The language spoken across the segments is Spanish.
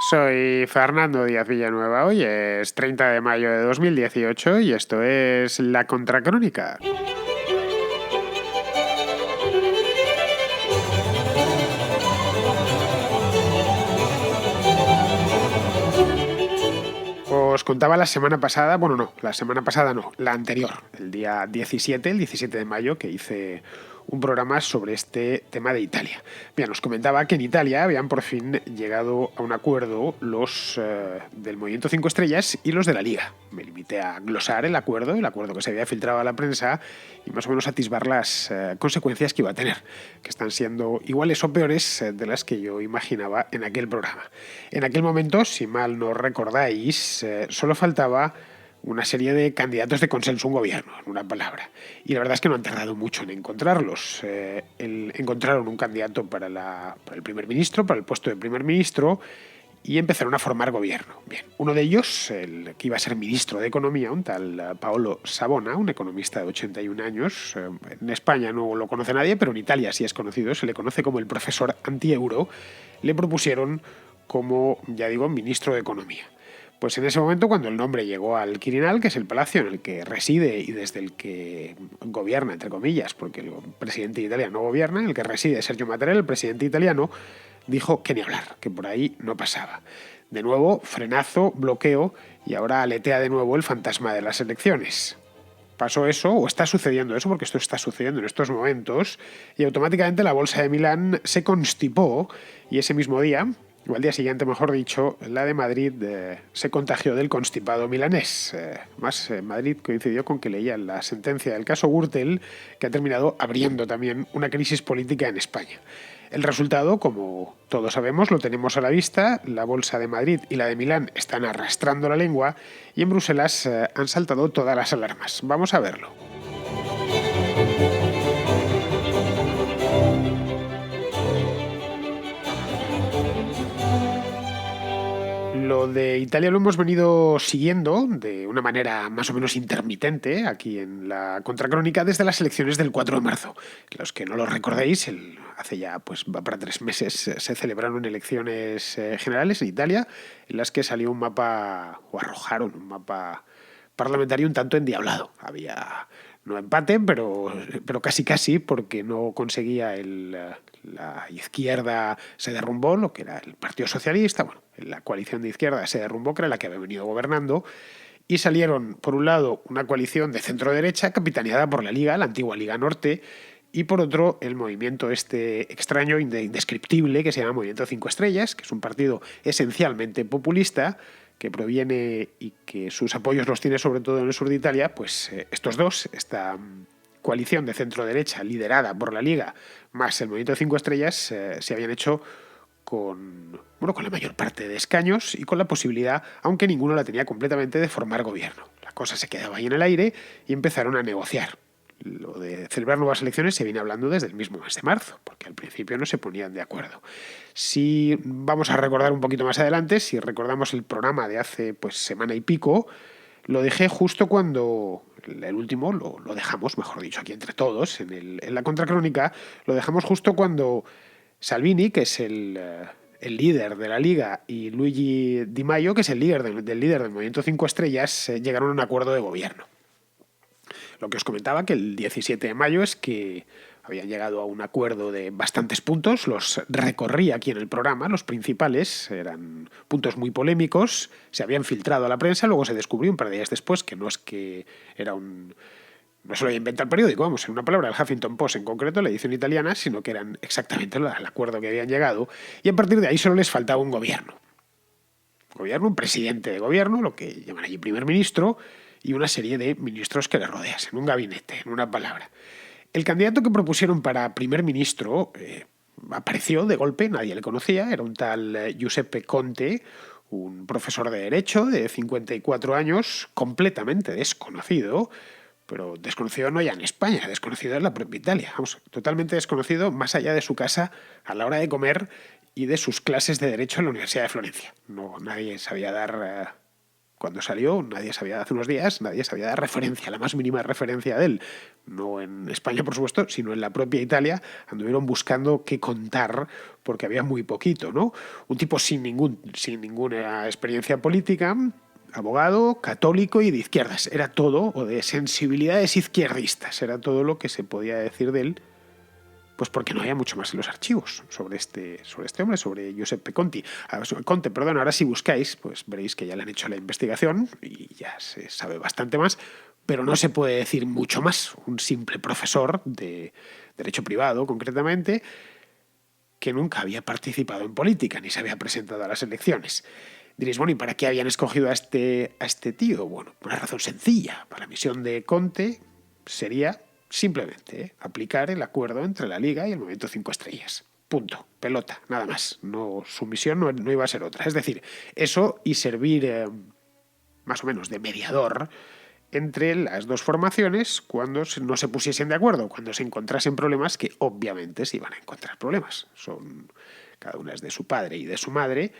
Soy Fernando Díaz Villanueva. Hoy es 30 de mayo de 2018 y esto es La Contracrónica. Os contaba la semana pasada, la anterior, el día 17, el 17 de mayo, que hice un programa sobre este tema de Italia. Bien, os comentaba que en Italia habían por fin llegado a un acuerdo los del Movimiento 5 Estrellas y los de la Liga. Me limité a glosar el acuerdo que se había filtrado a la prensa y más o menos atisbar las consecuencias que iba a tener, que están siendo iguales o peores de las que yo imaginaba en aquel programa. En aquel momento, si mal no recordáis, solo faltaba una serie de candidatos de consenso a un gobierno, en una palabra. Y la verdad es que no han tardado mucho en encontrarlos. Encontraron un candidato para el primer ministro, para el puesto de primer ministro, y empezaron a formar gobierno. Bien, uno de ellos, el que iba a ser ministro de Economía, un tal Paolo Savona, un economista de 81 años. En España no lo conoce nadie, pero en Italia sí es conocido, se le conoce como el profesor anti-euro. Le propusieron como, ya digo, ministro de Economía. Pues en ese momento, cuando el nombre llegó al Quirinal, que es el palacio en el que reside y desde el que gobierna, entre comillas, porque el presidente de Italia no gobierna, en el que reside Sergio Mattarella, el presidente italiano, dijo que ni hablar, que por ahí no pasaba. De nuevo, frenazo, bloqueo, y ahora aletea de nuevo el fantasma de las elecciones. Pasó eso, o está sucediendo eso, porque esto está sucediendo en estos momentos, y automáticamente la bolsa de Milán se constipó, y ese mismo día, o al día siguiente, mejor dicho, la de Madrid se contagió del constipado milanés. Madrid coincidió con que leía la sentencia del caso Gürtel, que ha terminado abriendo también una crisis política en España. El resultado, como todos sabemos, lo tenemos a la vista. La bolsa de Madrid y la de Milán están arrastrando la lengua y en Bruselas han saltado todas las alarmas. Vamos a verlo. Lo de Italia lo hemos venido siguiendo de una manera más o menos intermitente aquí en la Contracrónica desde las elecciones del 4 de marzo. Los que no lo recordéis, hace ya pues va para 3 meses se celebraron elecciones generales en Italia en las que salió un mapa, o arrojaron un mapa parlamentario un tanto endiablado. Había no empate, pero casi, porque no conseguía la izquierda se derrumbó, lo que era el Partido Socialista, bueno, la coalición de izquierda se derrumbó, que era la que había venido gobernando, y salieron, por un lado, una coalición de centro-derecha capitaneada por la Liga, la antigua Liga Norte, y por otro, el movimiento este extraño, indescriptible, que se llama Movimiento 5 Estrellas, que es un partido esencialmente populista, que proviene y que sus apoyos los tiene sobre todo en el sur de Italia. Pues estos dos, esta coalición de centro-derecha liderada por la Liga, más el Movimiento 5 Estrellas, se habían hecho con la mayor parte de escaños y con la posibilidad, aunque ninguno la tenía completamente, de formar gobierno. La cosa se quedaba ahí en el aire y empezaron a negociar. Lo de celebrar nuevas elecciones se viene hablando desde el mismo mes de marzo, porque al principio no se ponían de acuerdo. Si vamos a recordar un poquito más adelante, si recordamos el programa de hace semana y pico, lo dejé justo cuando el último, lo dejamos, mejor dicho, aquí entre todos, en la Contracrónica, lo dejamos justo cuando Salvini, que es el líder de la Liga, y Luigi Di Maio, que es el líder del Movimiento 5 Estrellas, llegaron a un acuerdo de gobierno. Lo que os comentaba, que el 17 de mayo es que habían llegado a un acuerdo de bastantes puntos, los recorrí aquí en el programa, los principales, eran puntos muy polémicos, se habían filtrado a la prensa, luego se descubrió un par de días después que no se lo había inventado el periódico, en una palabra, el Huffington Post en concreto, la edición italiana, sino que eran exactamente el acuerdo que habían llegado, y a partir de ahí solo les faltaba un gobierno, un presidente de gobierno, lo que llaman allí primer ministro, y una serie de ministros que le rodeasen, un gabinete, en una palabra. El candidato que propusieron para primer ministro apareció de golpe, nadie le conocía, era un tal Giuseppe Conte, un profesor de Derecho de 54 años, completamente desconocido, pero desconocido no ya en España, desconocido en la propia Italia, totalmente desconocido más allá de su casa a la hora de comer y de sus clases de Derecho en la Universidad de Florencia. No, nadie sabía dar Cuando salió, nadie sabía, hace unos días, nadie sabía dar referencia, la más mínima referencia de él. No en España, por supuesto, sino en la propia Italia. Anduvieron buscando qué contar porque había muy poquito, ¿no? Un tipo sin ninguna experiencia política, abogado, católico y de izquierdas. Era todo, o de sensibilidades izquierdistas. Era todo lo que se podía decir de él. Pues porque no había mucho más en los archivos sobre este hombre, sobre Giuseppe Conte. Perdón, ahora si buscáis, pues veréis que ya le han hecho la investigación y ya se sabe bastante más, pero no se puede decir mucho más. Un simple profesor de derecho privado, concretamente, que nunca había participado en política ni se había presentado a las elecciones. Diréis, bueno, ¿y para qué habían escogido a este tío? Bueno, por una razón sencilla. Para la misión de Conte sería simplemente aplicar el acuerdo entre la Liga y el Movimiento 5 Estrellas. Punto. Pelota, nada más. No, su misión no iba a ser otra. Es decir, eso y servir más o menos de mediador entre las dos formaciones cuando no se pusiesen de acuerdo, cuando se encontrasen problemas, que obviamente se iban a encontrar problemas. Son, cada una es de su padre y de su madre.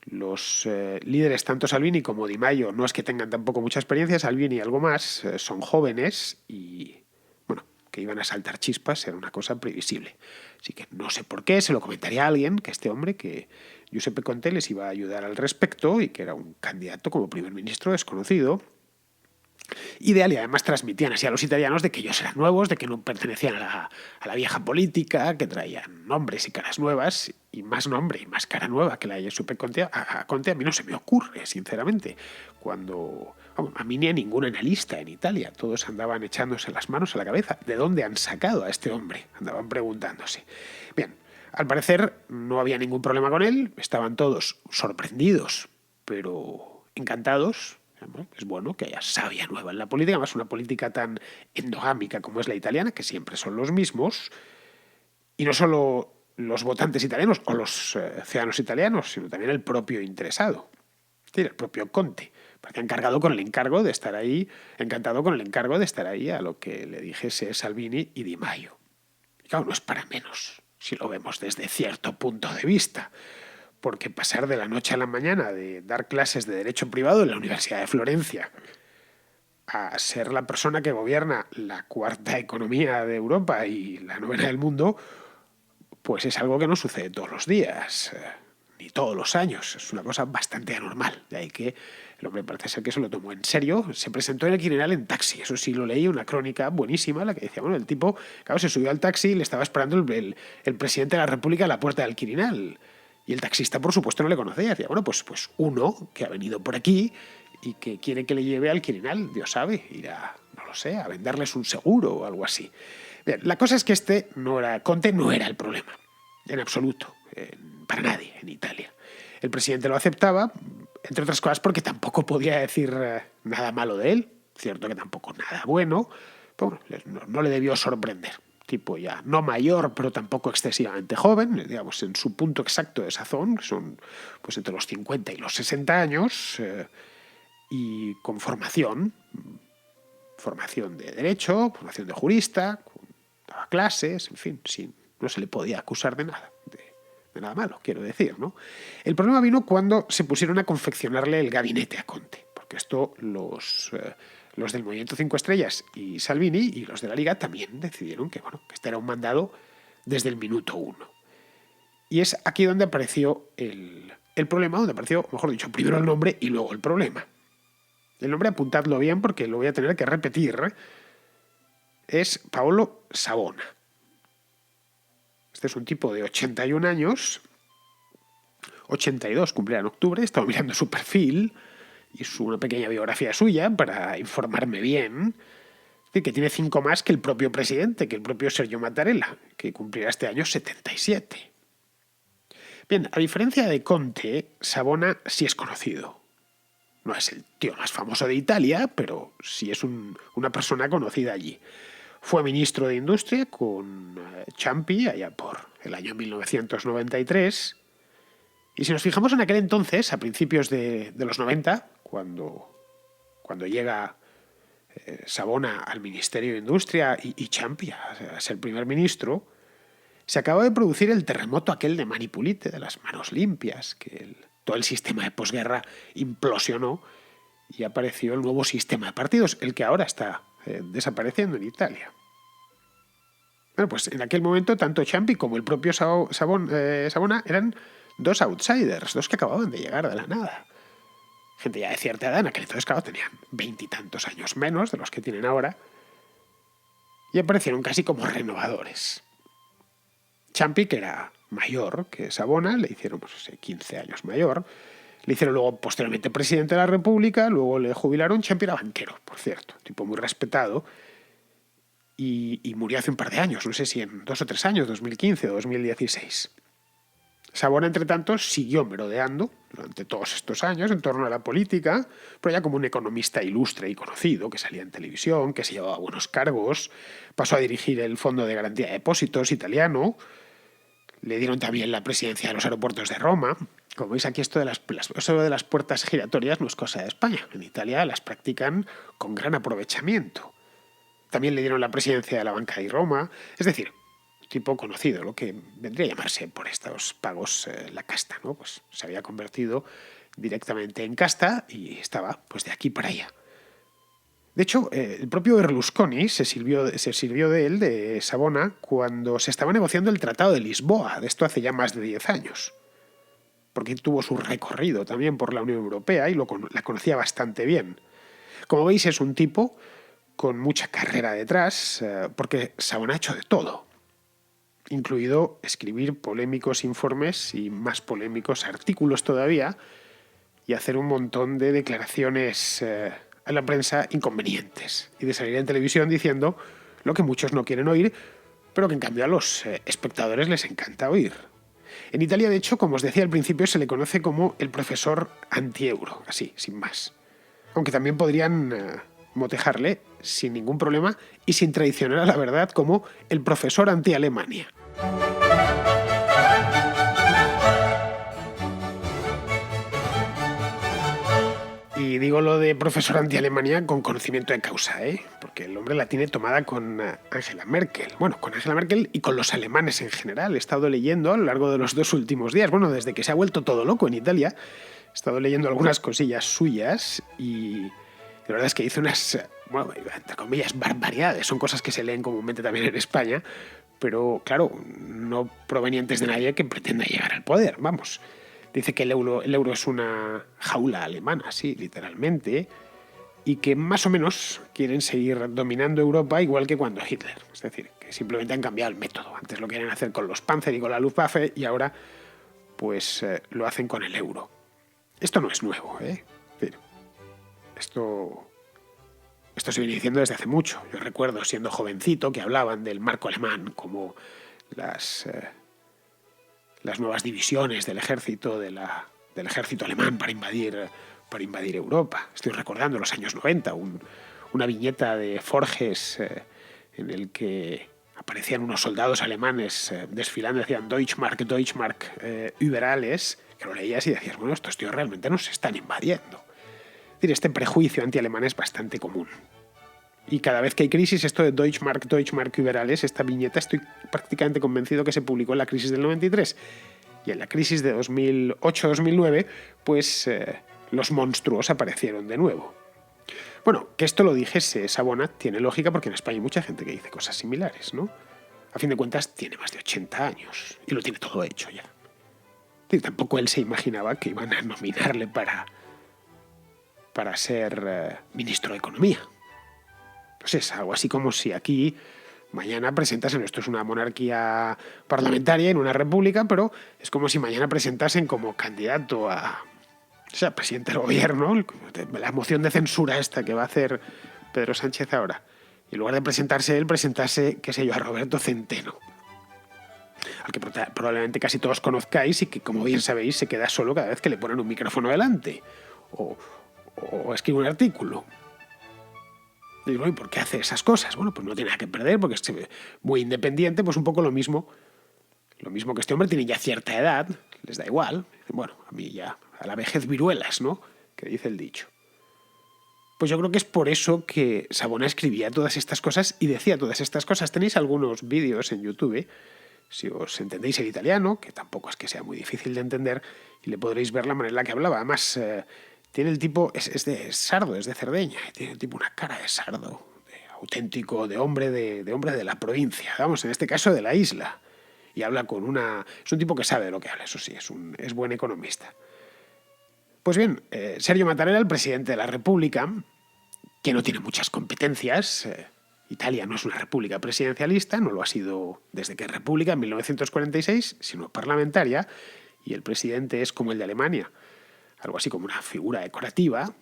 Los líderes, tanto Salvini como Di Maio, no es que tengan tampoco mucha experiencia, Salvini algo más, son jóvenes y, bueno, que iban a saltar chispas era una cosa previsible. Así que no sé por qué, se lo comentaría a alguien, que este hombre, que Giuseppe Conte les iba a ayudar al respecto y que era un candidato como primer ministro desconocido, ideal, y además transmitían así a los italianos de que ellos eran nuevos, de que no pertenecían a la vieja política, que traían nombres y caras nuevas, y más nombre y más cara nueva que la de Giuseppe Conte. A Conte a mí no se me ocurre, sinceramente. A mí ni a ningún analista en Italia, todos andaban echándose las manos a la cabeza. ¿De dónde han sacado a este hombre? Andaban preguntándose. Bien, al parecer no había ningún problema con él, estaban todos sorprendidos, pero encantados. Es bueno que haya savia nueva en la política, más una política tan endogámica como es la italiana, que siempre son los mismos, y no solo los votantes italianos o los ciudadanos italianos, sino también el propio interesado, es decir, el propio Conte, porque encantado con el encargo de estar ahí a lo que le dijese Salvini y Di Maio. Y claro, no es para menos, si lo vemos desde cierto punto de vista. Porque pasar de la noche a la mañana de dar clases de derecho privado en la Universidad de Florencia a ser la persona que gobierna la cuarta economía de Europa y la novena del mundo, pues es algo que no sucede todos los días, ni todos los años. Es una cosa bastante anormal. De ahí que el hombre parece ser que se lo tomó en serio. Se presentó en el Quirinal en taxi. Eso sí, lo leí, una crónica buenísima, la que decía, bueno, el tipo, claro, se subió al taxi y le estaba esperando el presidente de la República a la puerta del Quirinal. Y el taxista, por supuesto, no le conocía. Decía, bueno, pues uno que ha venido por aquí y que quiere que le lleve al Quirinal, Dios sabe, irá, no lo sé, a venderles un seguro o algo así. Bien, la cosa es que Conte no era el problema, en absoluto, para nadie en Italia. El presidente lo aceptaba, entre otras cosas porque tampoco podía decir nada malo de él, cierto que tampoco nada bueno, pero no le debió sorprender. Tipo ya no mayor, pero tampoco excesivamente joven, digamos, en su punto exacto de sazón, que son pues entre los 50 y los 60 años, y con formación de derecho, formación de jurista, daba clases, en fin, no se le podía acusar de nada, de nada malo, quiero decir, ¿no? El problema vino cuando se pusieron a confeccionarle el gabinete a Conte, porque esto los del Movimiento 5 Estrellas y Salvini y los de la Liga también decidieron que este era un mandado desde el minuto uno. Y es aquí donde apareció el problema, donde apareció, mejor dicho, primero el nombre y luego el problema. El nombre, apuntadlo bien porque lo voy a tener que repetir, es Paolo Savona. Este es un tipo de 81 años, 82 cumplirá en octubre, estaba mirando su perfil y una pequeña biografía suya para informarme bien, que tiene 5 más que el propio presidente, que el propio Sergio Mattarella, que cumplirá este año 77. Bien, a diferencia de Conte, Savona sí es conocido. No es el tío más famoso de Italia, pero sí es una persona conocida allí. Fue ministro de Industria con Ciampi allá por el año 1993. Y si nos fijamos en aquel entonces, a principios de los 90, cuando llega Savona al Ministerio de Industria y Ciampi a ser primer ministro, se acaba de producir el terremoto aquel de Manipulite, de las manos limpias, que todo el sistema de posguerra implosionó y apareció el nuevo sistema de partidos, el que ahora está desapareciendo en Italia. Bueno, pues en aquel momento tanto Ciampi como el propio Savona eran dos outsiders, dos que acababan de llegar de la nada. Gente ya de cierta edad, en aquel entonces, claro, tenían 20 y tantos años menos de los que tienen ahora, y aparecieron casi como renovadores. Ciampi, que era mayor que Savona, le hicieron 15 años mayor, le hicieron luego posteriormente presidente de la República, luego le jubilaron. Ciampi era banquero, por cierto, tipo muy respetado, y murió hace un par de años, no sé si en 2 o 3 años, 2015 o 2016. Savona, entre tanto, siguió merodeando durante todos estos años en torno a la política, pero ya como un economista ilustre y conocido, que salía en televisión, que se llevaba buenos cargos, pasó a dirigir el Fondo de Garantía de Depósitos italiano, le dieron también la presidencia de los aeropuertos de Roma. Como veis aquí, esto de las puertas giratorias no es cosa de España. En Italia las practican con gran aprovechamiento. También le dieron la presidencia de la Banca de Roma. Es decir, tipo conocido, lo que vendría a llamarse por estos pagos la casta, ¿no? Pues se había convertido directamente en casta y estaba pues de aquí para allá. De hecho, el propio Berlusconi se sirvió de él, de Savona, cuando se estaba negociando el Tratado de Lisboa, de esto hace ya más de 10 años. Porque tuvo su recorrido también por la Unión Europea y la conocía bastante bien. Como veis, es un tipo con mucha carrera detrás, porque Savona ha hecho de todo, incluido escribir polémicos informes y más polémicos artículos todavía, y hacer un montón de declaraciones a la prensa inconvenientes, y de salir en televisión diciendo lo que muchos no quieren oír, pero que en cambio a los espectadores les encanta oír. En Italia, de hecho, como os decía al principio, se le conoce como el profesor anti-euro, así, sin más. Aunque también podrían motejarle sin ningún problema y sin traicionar a la verdad como el profesor anti-Alemania. Y digo lo de profesor anti-Alemania con conocimiento de causa, porque el hombre la tiene tomada con Angela Merkel. Bueno, con Angela Merkel y con los alemanes en general. He estado leyendo a lo largo de los 2 últimos días, bueno, desde que se ha vuelto todo loco en Italia, he estado leyendo algunas cosillas suyas y la verdad es que hizo unas, bueno, entre comillas, barbaridades. Son cosas que se leen comúnmente también en España, pero claro, no provenientes de nadie que pretenda llegar al poder, vamos. Dice que el euro es una jaula alemana, sí, literalmente, y que más o menos quieren seguir dominando Europa igual que cuando Hitler. Es decir, que simplemente han cambiado el método. Antes lo querían hacer con los Panzer y con la Luftwaffe y ahora pues lo hacen con el euro. Esto no es nuevo, ¿eh? Es decir, esto se viene diciendo desde hace mucho. Yo recuerdo, siendo jovencito, que hablaban del marco alemán como las nuevas divisiones del ejército alemán para invadir Europa. Estoy recordando los años 90, una viñeta de Forges en el que aparecían unos soldados alemanes desfilando, decían Deutschmark, über alles, que lo leías y decías, bueno, estos tíos realmente nos están invadiendo. Es decir, este prejuicio anti-alemán es bastante común. Y cada vez que hay crisis, esto de Deutschmark über alles, esta viñeta, estoy prácticamente convencido que se publicó en la crisis del 93. Y en la crisis de 2008-2009, pues los monstruos aparecieron de nuevo. Bueno, que esto lo dijese Savona tiene lógica porque en España hay mucha gente que dice cosas similares, ¿no? A fin de cuentas, tiene más de 80 años y lo tiene todo hecho ya. Y tampoco él se imaginaba que iban a nominarle para ser ministro de Economía. Pues es algo así como si aquí mañana presentasen, esto es una monarquía parlamentaria en una república, pero es como si mañana presentasen como candidato a presidente del gobierno, la moción de censura esta que va a hacer Pedro Sánchez ahora. Y en lugar de presentarse él, presentase, qué sé yo, a Roberto Centeno, al que probablemente casi todos conozcáis y que, como bien sabéis, se queda solo cada vez que le ponen un micrófono delante o escribe un artículo. Y bueno, ¿y por qué hace esas cosas? Bueno, pues no tiene nada que perder porque es muy independiente, pues un poco lo mismo que este hombre tiene ya cierta edad, les da igual. Bueno, a mí ya, a la vejez viruelas, ¿no? Que dice el dicho. Pues yo creo que es por eso que Savona escribía todas estas cosas y decía todas estas cosas. Tenéis algunos vídeos en YouTube, si os entendéis el italiano, que tampoco es que sea muy difícil de entender, y le podréis ver la manera en la que hablaba. Además, Tiene el tipo, es de sardo, es de Cerdeña, y tiene el tipo una cara de sardo, de auténtico, de hombre de hombre de la provincia, vamos, en este caso de la isla. Y habla con una... Es un tipo que sabe de lo que habla, eso sí, es buen economista. Pues bien, Sergio Mattarella, el presidente de la República, que no tiene muchas competencias. Italia no es una república presidencialista, no lo ha sido desde que es república en 1946, sino parlamentaria, y el presidente es como el de Alemania, algo así como una figura decorativa,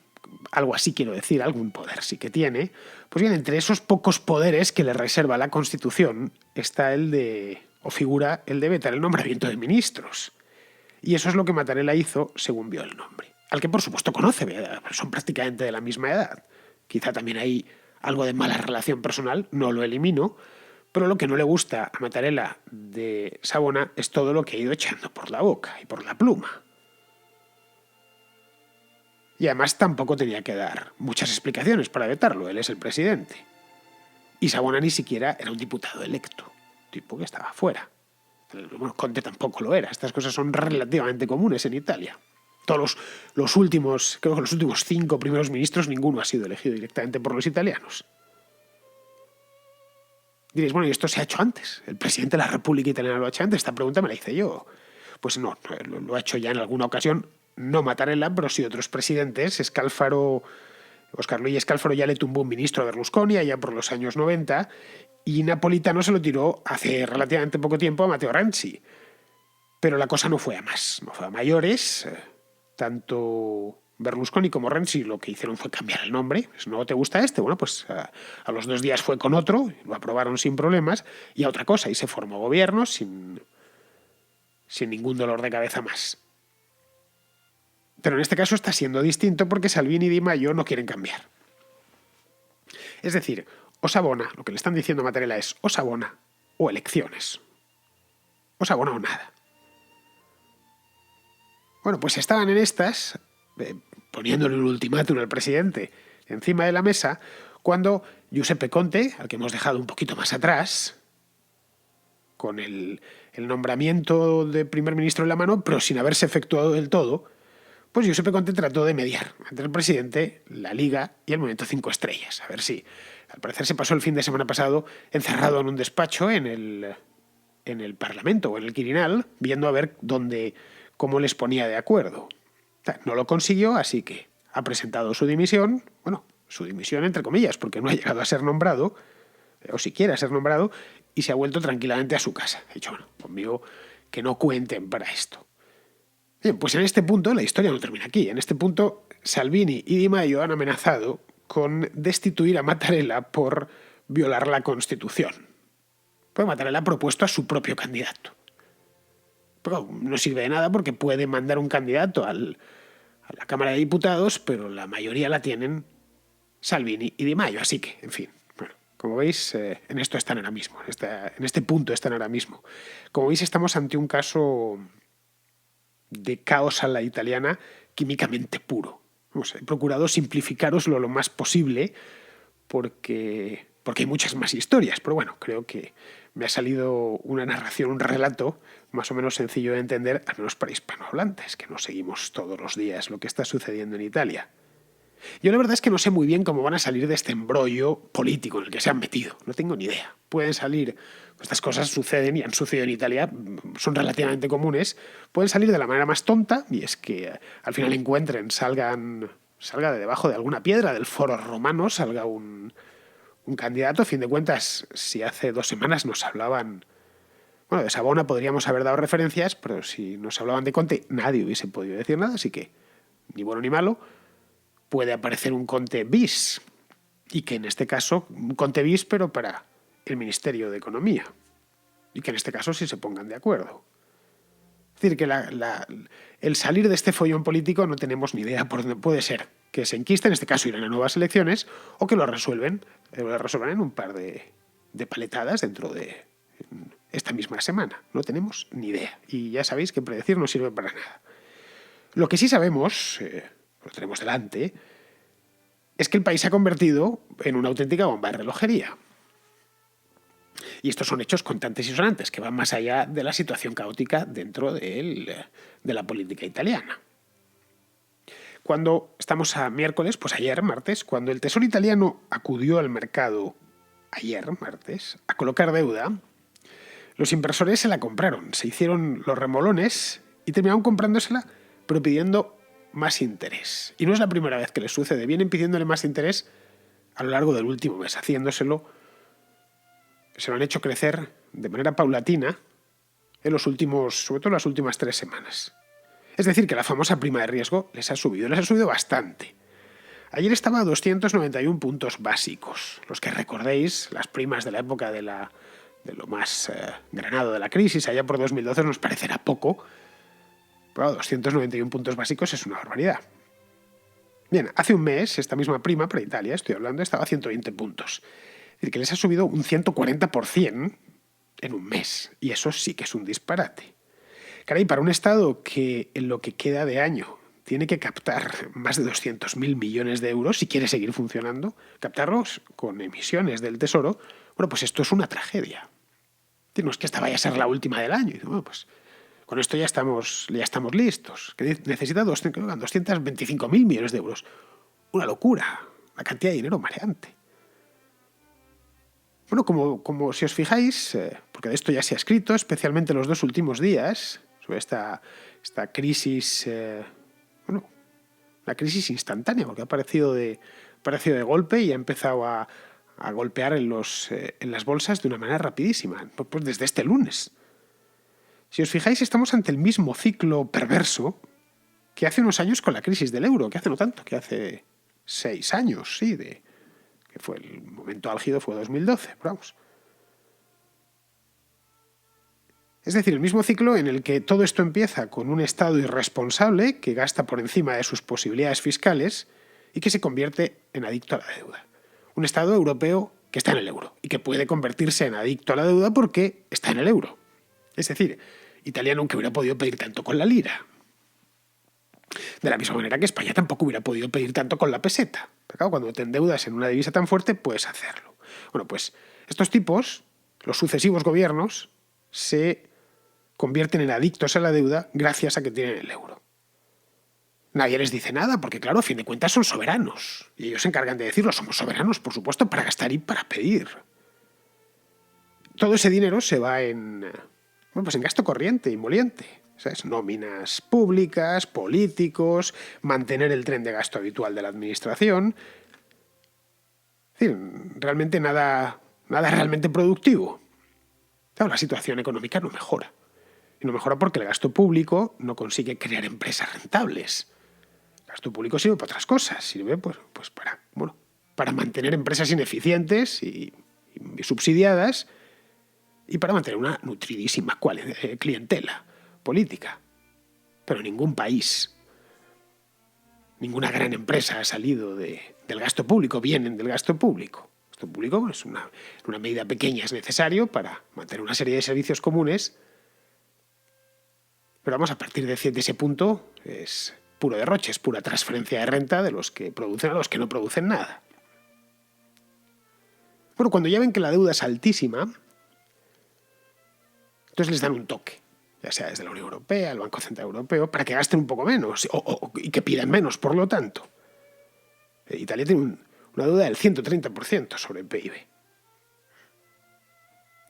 algo así quiero decir, algún poder sí que tiene. Pues bien, entre esos pocos poderes que le reserva la Constitución está el de, o figura, el de vetar el nombramiento de ministros. Y eso es lo que Mattarella hizo según vio el nombre. Al que por supuesto conoce, son prácticamente de la misma edad. Quizá también hay algo de mala relación personal, no lo elimino, pero lo que no le gusta a Mattarella de Savona es todo lo que ha ido echando por la boca y por la pluma. Y además tampoco tenía que dar muchas explicaciones para vetarlo, él es el presidente. Y Savona ni siquiera era un diputado electo, tipo que estaba fuera. Bueno, Conte tampoco lo era, estas cosas son relativamente comunes en Italia. Todos los últimos, creo que los últimos 5 primeros ministros, ninguno ha sido elegido directamente por los italianos. Diréis, bueno, ¿y esto se ha hecho antes? ¿El presidente de la República Italiana lo ha hecho antes? Esta pregunta me la hice yo. Pues no, lo ha hecho ya en alguna ocasión, no Mattarella, pero sí otros presidentes. Oscar Luigi Scalfaro ya le tumbó un ministro a Berlusconi allá por los años 90 y Napolitano se lo tiró hace relativamente poco tiempo a Matteo Renzi. Pero la cosa no fue a más, no fue a mayores. Tanto Berlusconi como Renzi lo que hicieron fue cambiar el nombre. ¿No te gusta este? Bueno, pues a los 2 días fue con otro, lo aprobaron sin problemas, y a otra cosa, y se formó gobierno sin ningún dolor de cabeza más. Pero en este caso está siendo distinto porque Salvini y Di Maio no quieren cambiar. Es decir, o Savona, lo que le están diciendo a Mattarella es o Savona o elecciones. O Savona o nada. Bueno, pues estaban en estas, poniéndole un ultimátum al presidente encima de la mesa, cuando Giuseppe Conte, al que hemos dejado un poquito más atrás, con el nombramiento de primer ministro en la mano, pero sin haberse efectuado del todo, pues Giuseppe Conte trató de mediar entre el presidente, la Liga y el Movimiento 5 Estrellas. A ver si, al parecer se pasó el fin de semana pasado encerrado en un despacho en el Parlamento o en el Quirinal, viendo a ver cómo les ponía de acuerdo. No lo consiguió, así que ha presentado su dimisión, bueno, su dimisión entre comillas, porque no ha llegado a ser nombrado, o siquiera a ser nombrado, y se ha vuelto tranquilamente a su casa. Ha dicho, bueno, conmigo que no cuenten para esto. Bien, pues en este punto la historia no termina aquí. En este punto Salvini y Di Maio han amenazado con destituir a Mattarella por violar la Constitución. Pues Mattarella ha propuesto a su propio candidato. Pero no sirve de nada porque puede mandar un candidato a la Cámara de Diputados, pero la mayoría la tienen Salvini y Di Maio. Así que, en fin, bueno, como veis, en esto están ahora mismo. En este punto están ahora mismo. Como veis, estamos ante un caso de caos a la italiana químicamente puro. He procurado simplificaroslo lo más posible porque hay muchas más historias, pero bueno, creo que me ha salido una narración, un relato más o menos sencillo de entender, al menos para hispanohablantes, que no seguimos todos los días lo que está sucediendo en Italia. Yo la verdad es que no sé muy bien cómo van a salir de este embrollo político en el que se han metido. No tengo ni idea. Pueden salir, estas cosas suceden y han sucedido en Italia, son relativamente comunes, pueden salir de la manera más tonta, y es que al final salga de debajo de alguna piedra del foro romano, salga un candidato. A fin de cuentas, si hace 2 semanas nos hablaban... Bueno, de Savona podríamos haber dado referencias, pero si nos hablaban de Conte, nadie hubiese podido decir nada, así que ni bueno ni malo. Puede aparecer un Conte bis, y que en este caso, un Conte bis, pero para el Ministerio de Economía, y que en este caso sí se pongan de acuerdo. Es decir, que el salir de este follón político no tenemos ni idea por dónde puede ser. Que se enquiste, en este caso irán a nuevas elecciones, o que lo resuelvan en un par de paletadas dentro de esta misma semana. No tenemos ni idea. Y ya sabéis que predecir no sirve para nada. Lo que sí sabemos, lo tenemos delante, es que el país se ha convertido en una auténtica bomba de relojería. Y estos son hechos contantes y sonantes, que van más allá de la situación caótica dentro de la política italiana. Cuando estamos a miércoles, pues ayer, martes, cuando el Tesoro italiano acudió al mercado, ayer, martes, a colocar deuda, los inversores se la compraron, se hicieron los remolones y terminaron comprándosela, pero pidiendo más interés. Y no es la primera vez que les sucede, vienen pidiéndole más interés a lo largo del último mes, haciéndoselo, se lo han hecho crecer de manera paulatina en los últimos, sobre todo las últimas 3 semanas. Es decir, que la famosa prima de riesgo les ha subido bastante. Ayer estaba a 291 puntos básicos. Los que recordéis, las primas de la época de lo más granado de la crisis, allá por 2012 nos parecerá poco, pero 291 puntos básicos es una barbaridad. Bien, hace un mes, esta misma prima para Italia, estoy hablando, estaba a 120 puntos. Es decir, que les ha subido un 140% en un mes. Y eso sí que es un disparate. Caray, para un Estado que en lo que queda de año tiene que captar más de 200.000 millones de euros si quiere seguir funcionando, captarlos con emisiones del Tesoro, bueno, pues esto es una tragedia. No es que esta vaya a ser la última del año. Bueno, pues con esto ya estamos listos. Que necesita 225.000 millones de euros. Una locura, una cantidad de dinero mareante. Bueno, como si os fijáis, porque de esto ya se ha escrito, especialmente los 2 últimos días, sobre esta crisis, una crisis instantánea, porque ha aparecido de golpe y ha empezado a golpear en las bolsas de una manera rapidísima, pues desde este lunes. Si os fijáis, estamos ante el mismo ciclo perverso que hace unos años con la crisis del euro, que hace no tanto, que hace 6 años, sí, que fue el momento álgido, fue 2012, pero vamos. Es decir, el mismo ciclo en el que todo esto empieza con un Estado irresponsable que gasta por encima de sus posibilidades fiscales y que se convierte en adicto a la deuda. Un Estado europeo que está en el euro y que puede convertirse en adicto a la deuda porque está en el euro. Es decir, Italia nunca hubiera podido pedir tanto con la lira. De la misma manera que España tampoco hubiera podido pedir tanto con la peseta. Pero claro, cuando te endeudas en una divisa tan fuerte, puedes hacerlo. Bueno, pues estos tipos, los sucesivos gobiernos, se convierten en adictos a la deuda gracias a que tienen el euro. Nadie les dice nada porque, claro, a fin de cuentas son soberanos. Y ellos se encargan de decirlo, somos soberanos, por supuesto, para gastar y para pedir. Todo ese dinero se va en gasto corriente y moliente. ¿Sabes? Nóminas públicas, políticos, mantener el tren de gasto habitual de la administración. Es decir, realmente nada realmente productivo. Claro, la situación económica no mejora. Y no mejora porque el gasto público no consigue crear empresas rentables. El gasto público sirve para otras cosas. Sirve pues para mantener empresas ineficientes y subsidiadas y para mantener una nutridísima clientela política. Pero ningún país, ninguna gran empresa ha salido del gasto público, vienen del gasto público. El gasto público es una medida pequeña, es necesario para mantener una serie de servicios comunes, pero vamos, a partir de ese punto es puro derroche, es pura transferencia de renta de los que producen a los que no producen nada. Bueno, cuando ya ven que la deuda es altísima, entonces les dan un toque, ya sea desde la Unión Europea, el Banco Central Europeo, para que gasten un poco menos y que pidan menos, por lo tanto. Italia tiene una deuda del 130% sobre el PIB.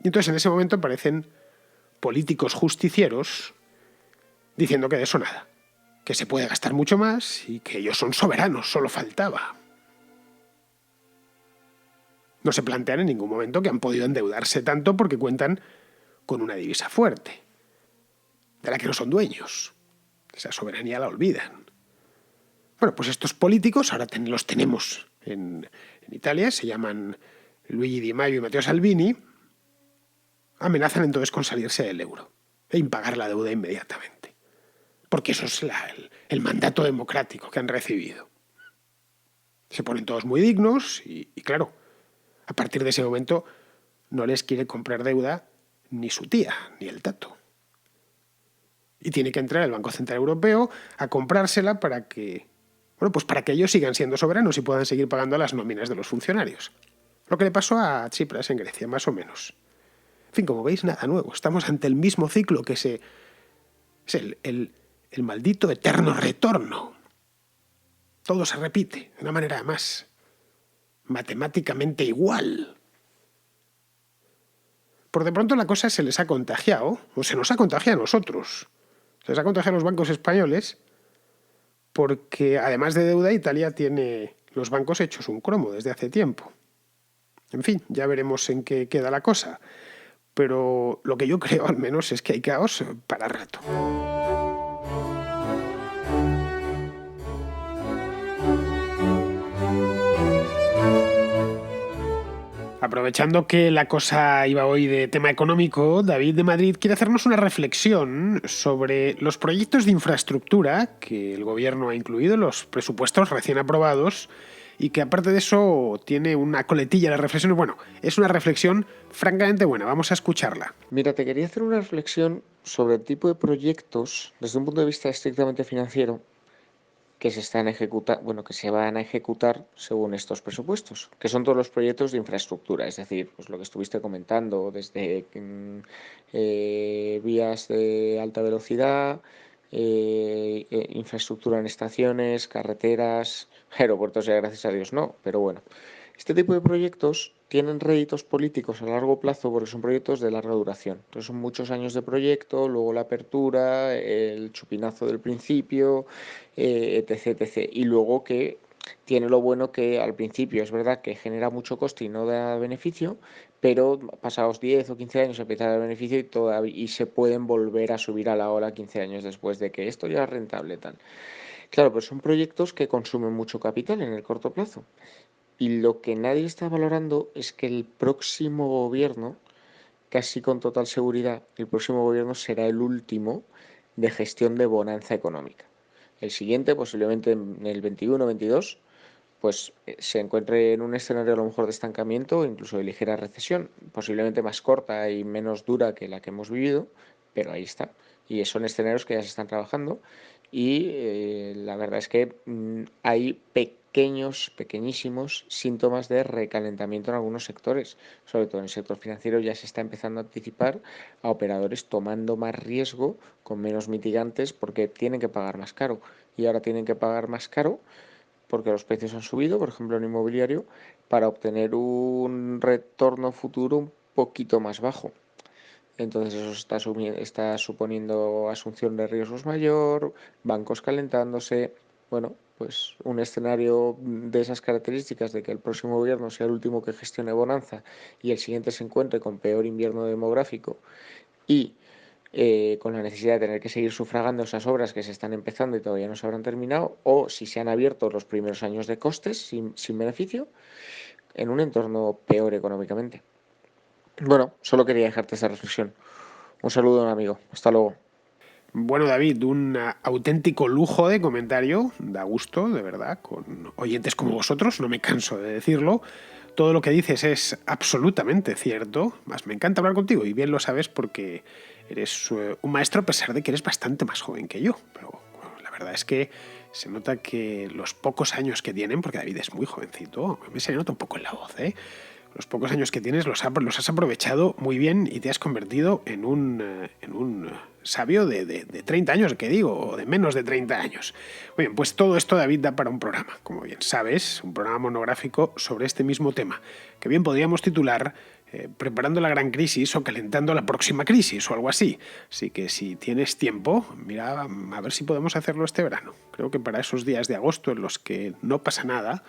Y entonces en ese momento aparecen políticos justicieros diciendo que de eso nada, que se puede gastar mucho más y que ellos son soberanos, solo faltaba. No se plantean en ningún momento que han podido endeudarse tanto porque cuentan con una divisa fuerte, de la que no son dueños. Esa soberanía la olvidan. Bueno, pues estos políticos, ahora los tenemos en Italia, se llaman Luigi Di Maio y Matteo Salvini, amenazan entonces con salirse del euro e impagar la deuda inmediatamente. Porque eso es el mandato democrático que han recibido. Se ponen todos muy dignos y claro, a partir de ese momento no les quiere comprar deuda ni su tía, ni el tato. Y tiene que entrar el Banco Central Europeo a comprársela para que ellos sigan siendo soberanos y puedan seguir pagando las nóminas de los funcionarios. Lo que le pasó a Tsipras en Grecia, más o menos. En fin, como veis, nada nuevo. Estamos ante el mismo ciclo es el maldito eterno retorno. Todo se repite de una manera más matemáticamente igual. Por de pronto la cosa se les ha contagiado, o se nos ha contagiado a nosotros. Se les ha contagiado a los bancos españoles porque, además de deuda, Italia tiene los bancos hechos un cromo desde hace tiempo. En fin, ya veremos en qué queda la cosa. Pero lo que yo creo, al menos, es que hay caos para rato. Aprovechando que la cosa iba hoy de tema económico, David de Madrid quiere hacernos una reflexión sobre los proyectos de infraestructura que el gobierno ha incluido en los presupuestos recién aprobados y que, aparte de eso, tiene una coletilla de reflexiones. Bueno, es una reflexión francamente buena, vamos a escucharla. Mira, te quería hacer una reflexión sobre el tipo de proyectos desde un punto de vista estrictamente financiero que que se van a ejecutar según estos presupuestos, que son todos los proyectos de infraestructura, es decir, pues lo que estuviste comentando, desde vías de alta velocidad, infraestructura en estaciones, carreteras, aeropuertos ya gracias a Dios no, pero bueno, este tipo de proyectos tienen réditos políticos a largo plazo porque son proyectos de larga duración. Entonces son muchos años de proyecto, luego la apertura, el chupinazo del principio, etc. Y luego que tiene lo bueno que al principio es verdad que genera mucho coste y no da beneficio, pero pasados 10 o 15 años empieza a dar beneficio y se pueden volver a subir a la ola 15 años después de que esto ya es rentable tal. Claro, pues son proyectos que consumen mucho capital en el corto plazo. Y lo que nadie está valorando es que el próximo gobierno, casi con total seguridad, el próximo gobierno será el último de gestión de bonanza económica. El siguiente, posiblemente en el 21-22, pues se encuentre en un escenario a lo mejor de estancamiento o incluso de ligera recesión, posiblemente más corta y menos dura que la que hemos vivido, pero ahí está. Y son escenarios que ya se están trabajando y la verdad es que hay pequeñísimos síntomas de recalentamiento en algunos sectores, sobre todo en el sector financiero ya se está empezando a anticipar a operadores tomando más riesgo con menos mitigantes porque tienen que pagar más caro y ahora tienen que pagar más caro porque los precios han subido, por ejemplo en inmobiliario, para obtener un retorno futuro un poquito más bajo. Entonces eso está suponiendo asunción de riesgos mayor, bancos calentándose, bueno, pues un escenario de esas características de que el próximo gobierno sea el último que gestione bonanza y el siguiente se encuentre con peor invierno demográfico y con la necesidad de tener que seguir sufragando esas obras que se están empezando y todavía no se habrán terminado, o si se han abierto los primeros años de costes sin beneficio, en un entorno peor económicamente. Bueno, solo quería dejarte esta reflexión. Un saludo, amigo. Hasta luego. Bueno, David, un auténtico lujo de comentario, da gusto, de verdad, con oyentes como vosotros, no me canso de decirlo. Todo lo que dices es absolutamente cierto, más me encanta hablar contigo y bien lo sabes porque eres un maestro a pesar de que eres bastante más joven que yo, pero bueno, la verdad es que se nota que los pocos años que tienen, porque David es muy jovencito, a mí se nota un poco en la voz, ¿eh? Los pocos años que tienes los has aprovechado muy bien y te has convertido en un sabio de 30 años, que digo, o de menos de 30 años. Muy bien, pues todo esto, David, da para un programa, como bien sabes, un programa monográfico sobre este mismo tema, que bien podríamos titular Preparando la gran crisis o calentando la próxima crisis o algo así. Así que si tienes tiempo, mira a ver si podemos hacerlo este verano. Creo que para esos días de agosto en los que no pasa nada,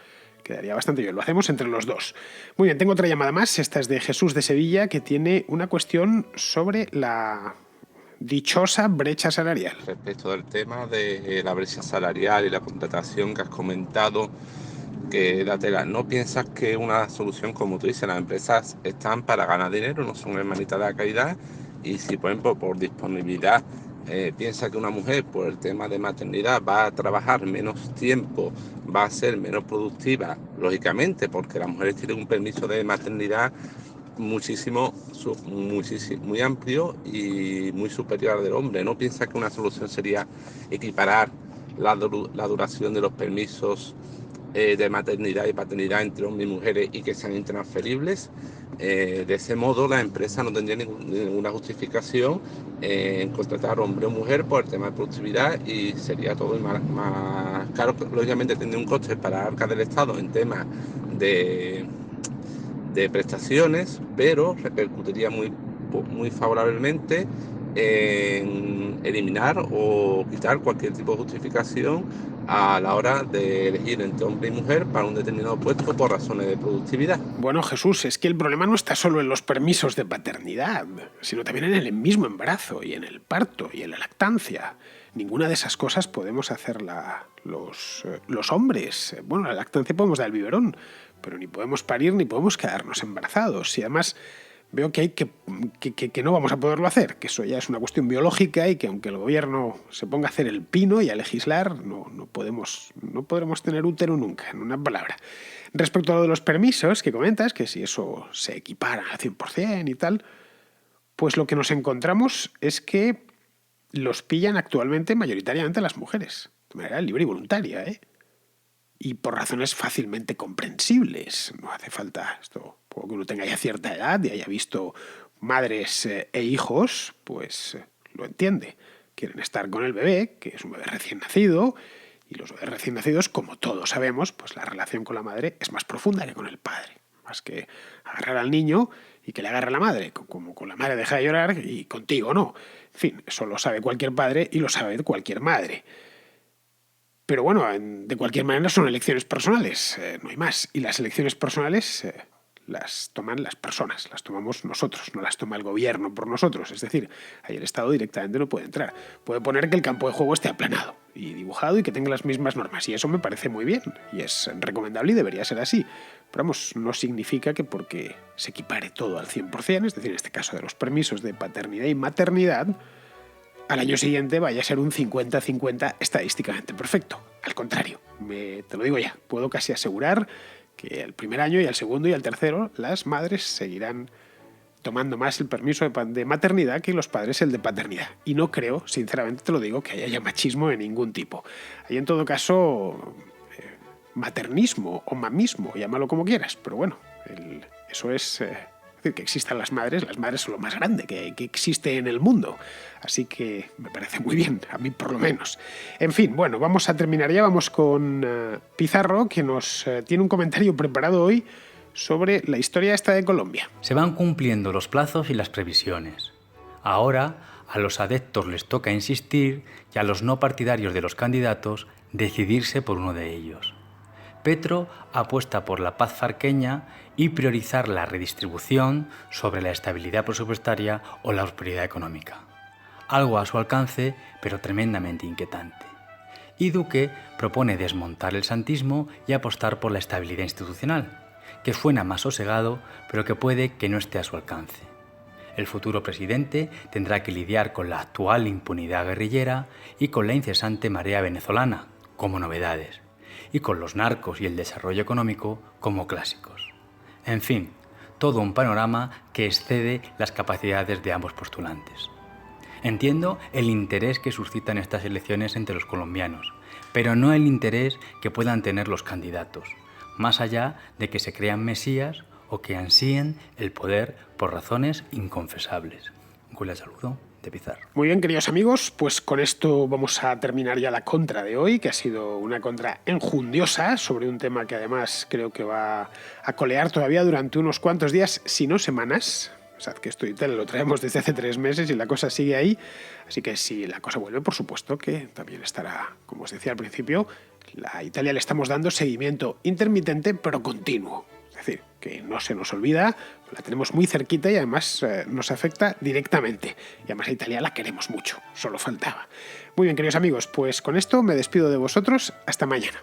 quedaría bastante bien. Lo hacemos entre los dos. Muy bien, tengo otra llamada más. Esta es de Jesús de Sevilla, que tiene una cuestión sobre la dichosa brecha salarial. Respecto del tema de la brecha salarial y la contratación que has comentado, que da tela, ¿no piensas que una solución, como tú dices, las empresas están para ganar dinero, no son hermanitas de la caridad? Y si, por ejemplo, por disponibilidad, piensa que una mujer, por el tema de maternidad, va a trabajar menos tiempo, va a ser menos productiva, lógicamente, porque las mujeres tienen un permiso de maternidad muy amplio y muy superior al del hombre. ¿No piensa que una solución sería equiparar la duración de los permisos de maternidad y paternidad entre hombres y mujeres y que sean intransferibles. De ese modo, la empresa no tendría ninguna justificación en contratar hombre o mujer por el tema de productividad y sería todo más caro. Lógicamente, tendría un coste para la arca del Estado en temas de prestaciones, pero repercutiría muy favorablemente en eliminar o quitar cualquier tipo de justificación a la hora de elegir entre hombre y mujer para un determinado puesto por razones de productividad. Bueno, Jesús, es que el problema no está solo en los permisos de paternidad, sino también en el mismo embarazo y en el parto y en la lactancia. Ninguna de esas cosas podemos hacerla los hombres. Bueno, la lactancia podemos dar el biberón, pero ni podemos parir ni podemos quedarnos embarazados. Y además veo que hay que no vamos a poderlo hacer, que eso ya es una cuestión biológica y que aunque el gobierno se ponga a hacer el pino y a legislar, no podremos tener útero nunca, en una palabra. Respecto a lo de los permisos que comentas, que si eso se equipara al 100% y tal, pues lo que nos encontramos es que los pillan actualmente mayoritariamente las mujeres, de manera libre y voluntaria, y por razones fácilmente comprensibles. No hace falta esto, porque uno tenga ya cierta edad y haya visto madres e hijos, pues lo entiende. Quieren estar con el bebé, que es un bebé recién nacido, y los bebés recién nacidos, como todos sabemos, pues la relación con la madre es más profunda que con el padre. Más que agarrar al niño y que le agarre a la madre, como con la madre deja de llorar y contigo no. En fin, eso lo sabe cualquier padre y lo sabe cualquier madre. Pero bueno, de cualquier manera son elecciones personales, no hay más. Y las elecciones personales las toman las personas, las tomamos nosotros, no las toma el gobierno por nosotros. Es decir, ahí el Estado directamente no puede entrar. Puede poner que el campo de juego esté aplanado y dibujado y que tenga las mismas normas. Y eso me parece muy bien y es recomendable y debería ser así. Pero vamos, no significa que porque se equipare todo al 100%, es decir, en este caso de los permisos de paternidad y maternidad, al año siguiente vaya a ser un 50-50 estadísticamente perfecto. Al contrario, te lo digo ya, puedo casi asegurar que el primer año y el segundo y el tercero las madres seguirán tomando más el permiso de maternidad que los padres el de paternidad. Y no creo, sinceramente te lo digo, que haya machismo de ningún tipo. Hay en todo caso maternismo o mamismo, llámalo como quieras, pero bueno, eso es... decir, que existan las madres son lo más grande que existe en el mundo. Así que me parece muy bien, a mí por lo menos. En fin, bueno, vamos a terminar ya. Vamos con Pizarro, que nos tiene un comentario preparado hoy sobre la historia esta de Colombia. Se van cumpliendo los plazos y las previsiones. Ahora a los adeptos les toca insistir y a los no partidarios de los candidatos decidirse por uno de ellos. Petro apuesta por la paz farqueña y priorizar la redistribución sobre la estabilidad presupuestaria o la prosperidad económica. Algo a su alcance, pero tremendamente inquietante. Y Duque propone desmontar el santismo y apostar por la estabilidad institucional, que suena más sosegado, pero que puede que no esté a su alcance. El futuro presidente tendrá que lidiar con la actual impunidad guerrillera y con la incesante marea venezolana, como novedades, y con los narcos y el desarrollo económico como clásicos. En fin, todo un panorama que excede las capacidades de ambos postulantes. Entiendo el interés que suscitan estas elecciones entre los colombianos, pero no el interés que puedan tener los candidatos, más allá de que se crean mesías o que ansíen el poder por razones inconfesables. Un cordial saludo de Pizarro. Muy bien, queridos amigos, pues con esto vamos a terminar ya la contra de hoy, que ha sido una contra enjundiosa sobre un tema que además creo que va a colear todavía durante unos cuantos días, si no semanas. Pensad que esto y tal lo traemos desde hace 3 meses y la cosa sigue ahí, así que si la cosa vuelve, por supuesto que también estará, como os decía al principio, a Italia le estamos dando seguimiento intermitente pero continuo. Es decir, que no se nos olvida, la tenemos muy cerquita y además nos afecta directamente. Y además a Italia la queremos mucho, solo faltaba. Muy bien, queridos amigos, pues con esto me despido de vosotros. Hasta mañana.